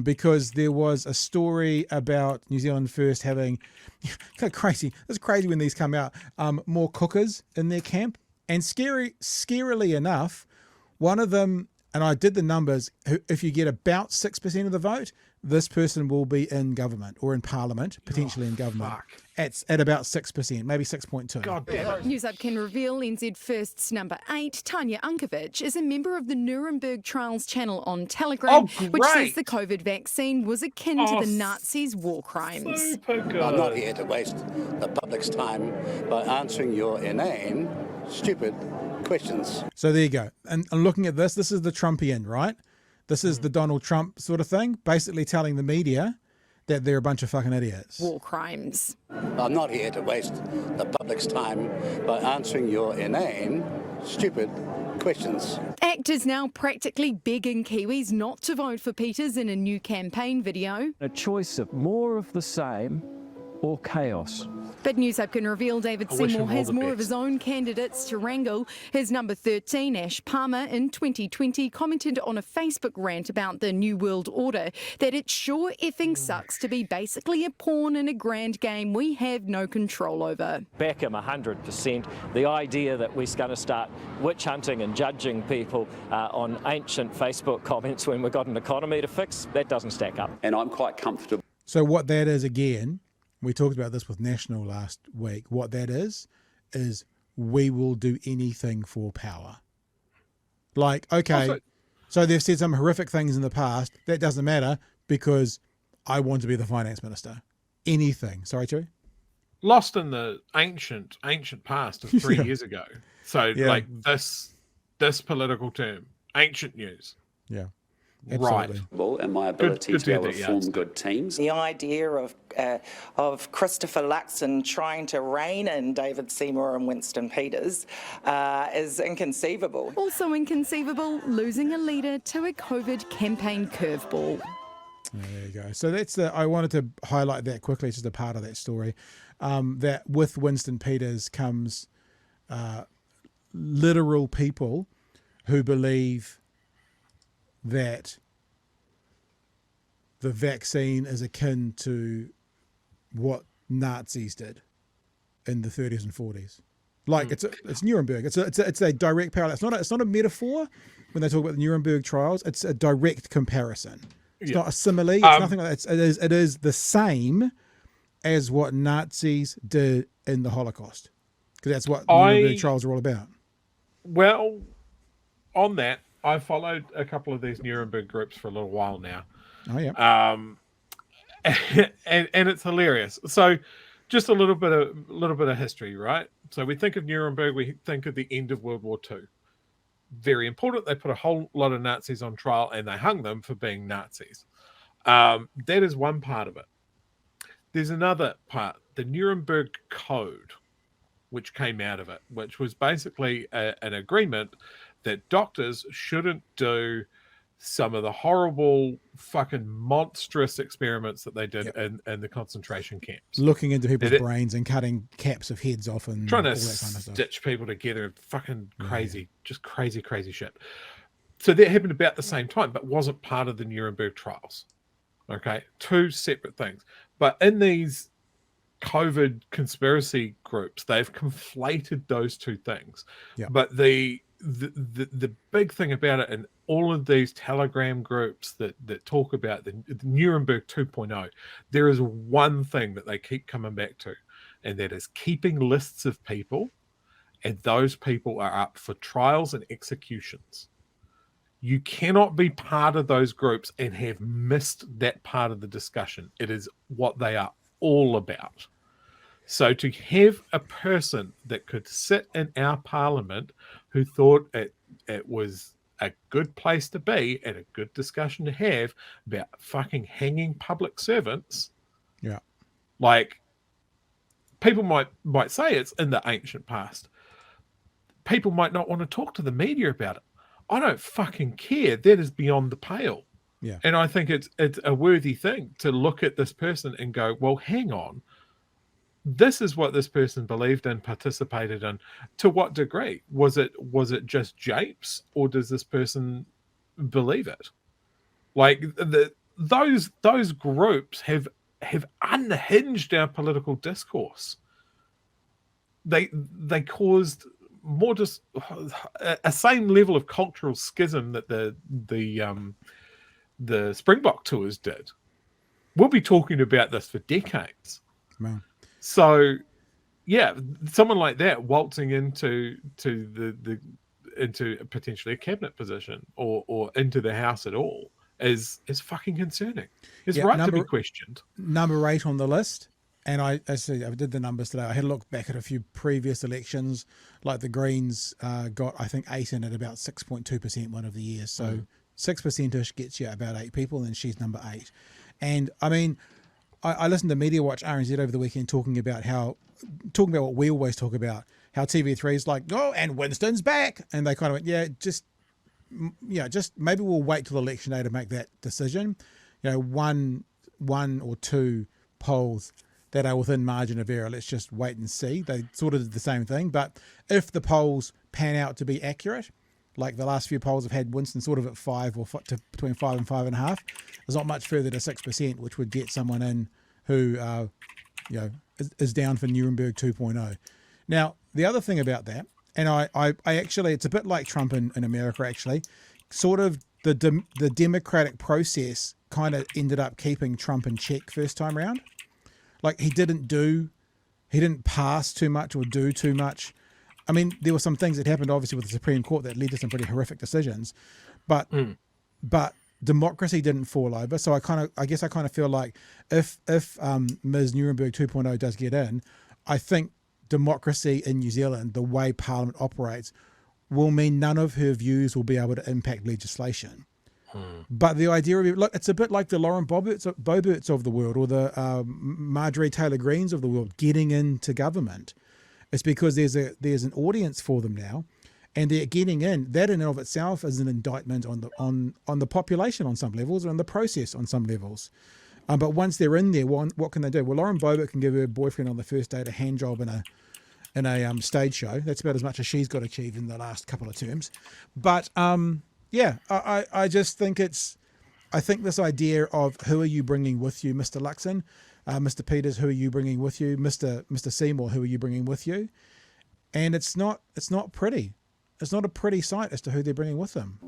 because there was a story about New Zealand First having kind of crazy. It's crazy when these come out. More cookers in their camp, and scarily enough, one of them, and I did the numbers. If you get about 6% of the vote, this person will be in government or in parliament, potentially in government. Fuck. At about 6%, maybe 6.2. God damn it. NZers can reveal NZ First's number 8, Tanya Unkovic, is a member of the Nurenberg Trials channel on Telegram, which says the COVID vaccine was akin to the Nazis' war crimes. Super good. I'm not here to waste the public's time by answering your inane, stupid questions. So there you go. And looking at this is the Trumpian, right? This is the Donald Trump sort of thing, basically telling the media that they're a bunch of fucking idiots. War crimes. I'm not here to waste the public's time by answering your inane, stupid questions. Actors now practically begging Kiwis not to vote for Peters in a new campaign video. A choice of more of the same or chaos. But Newsab can reveal David Seymour has more of best. his own candidates to wrangle. His number 13, Ash Palmer, in 2020 commented on a Facebook rant about the New World Order that it sure effing sucks to be basically a pawn in a grand game we have no control over. Back him 100%. The idea that we're going to start witch hunting and judging people on ancient Facebook comments when we've got an economy to fix, that doesn't stack up. And I'm quite comfortable. So what that is, again, we talked about this with National last week. What that is we will do anything for power. Like, okay, so they've said some horrific things in the past. That doesn't matter because I want to be the finance minister. Anything. Sorry, Chewy? Lost in the ancient past of 3 years ago. So like this political term, ancient news. Yeah. Absolutely. Right. And my ability to be able to form good teams. The idea of Christopher Luxon trying to rein in David Seymour and Winston Peters is inconceivable. Also inconceivable, losing a leader to a COVID campaign curveball. There you go. So that's I wanted to highlight that quickly. It's just a part of that story. That with Winston Peters comes literal people who believe that the vaccine is akin to what Nazis did in the 30s and 40s. Like it's Nuremberg. It's a direct parallel. It's not a metaphor when they talk about the Nuremberg trials. It's a direct comparison. It's not a simile. It's nothing like that. It is the same as what Nazis did in the Holocaust, because that's what the Nuremberg trials are all about. Well, on that, I followed a couple of these Nurenberg groups for a little while now. Oh yeah. And it's hilarious. So, just a little bit of history, right? So we think of Nuremberg, we think of the end of World War II. Very important. They put a whole lot of Nazis on trial and they hung them for being Nazis. That is one part of it. There's another part, the Nuremberg Code, which came out of it, which was basically an agreement that doctors shouldn't do some of the horrible, fucking monstrous experiments that they did in the concentration camps. Looking into people's brains and cutting caps of heads off and trying to all that kind of stuff. stitch people together. Fucking crazy, just crazy shit. So that happened about the same time, but wasn't part of the Nuremberg trials. Okay, two separate things. But in these COVID conspiracy groups, they've conflated those two things. Yeah. But the big thing about it, and all of these Telegram groups that talk about the Nuremberg 2.0, there is one thing that they keep coming back to, and that is keeping lists of people, and those people are up for trials and executions. You cannot be part of those groups and have missed that part of the discussion. It is what they are all about. So to have a person that could sit in our parliament who thought it was a good place to be and a good discussion to have about fucking hanging public servants. Yeah. Like, people might say it's in the ancient past. People might not want to talk to the media about it. I don't fucking care. That is beyond the pale. Yeah. And I think it's a worthy thing to look at this person and go, well, hang on. This is what this person believed and participated in. To what degree? Was it just japes, or does this person believe it? Like, those groups have unhinged our political discourse. They caused more just a same level of cultural schism that the Springbok tours did. We'll be talking about this for decades. Wow. So, yeah, someone like that waltzing into potentially a cabinet position or into the House at all is fucking concerning. It's right to be questioned. Number 8 on the list, and I did the numbers today. I had a look back at a few previous elections. Like the Greens got, I think, 8 in at about 6.2% one of the years. So 6%ish gets you about 8 people, and she's number 8. And I mean, I listened to Media Watch RNZ over the weekend talking about what we always talk about, how TV3 is like, oh, and Winston's back. And they kind of went, just maybe we'll wait till election day to make that decision. You know, one or two polls that are within margin of error, let's just wait and see. They sort of did the same thing. But if the polls pan out to be accurate, like the last few polls have had Winston sort of at 5 or between 5 and 5.5, there's not much further to 6%, which would get someone in who, is down for Nurenberg 2.0. Now, the other thing about that, and I actually, it's a bit like Trump in America, actually, sort of the democratic process kind of ended up keeping Trump in check first time around. Like he didn't pass too much or do too much. I mean, there were some things that happened obviously with the Supreme Court that led to some pretty horrific decisions, but democracy didn't fall over. So I guess I kind of feel like if Ms. Nurenberg 2.0 does get in, I think democracy in New Zealand, the way Parliament operates, will mean none of her views will be able to impact legislation. But the idea of it, look, it's a bit like the Lauren Boeberts of the world, or the Marjorie Taylor Greens of the world getting into government. It's because there's an audience for them now, and they're getting in. That in and of itself is an indictment on the population on some levels, or on the process on some levels. But once they're in there, what can they do? Well, Lauren Boebert can give her boyfriend on the first date a hand job in a stage show. That's about as much as she's got achieved in the last couple of terms. But I just think I think this idea of who are you bringing with you, Mr. Luxon, Mr. Peters, who are you bringing with you, Mr. Seymour, who are you bringing with you? And it's not pretty. It's not a pretty sight as to who they're bringing with them.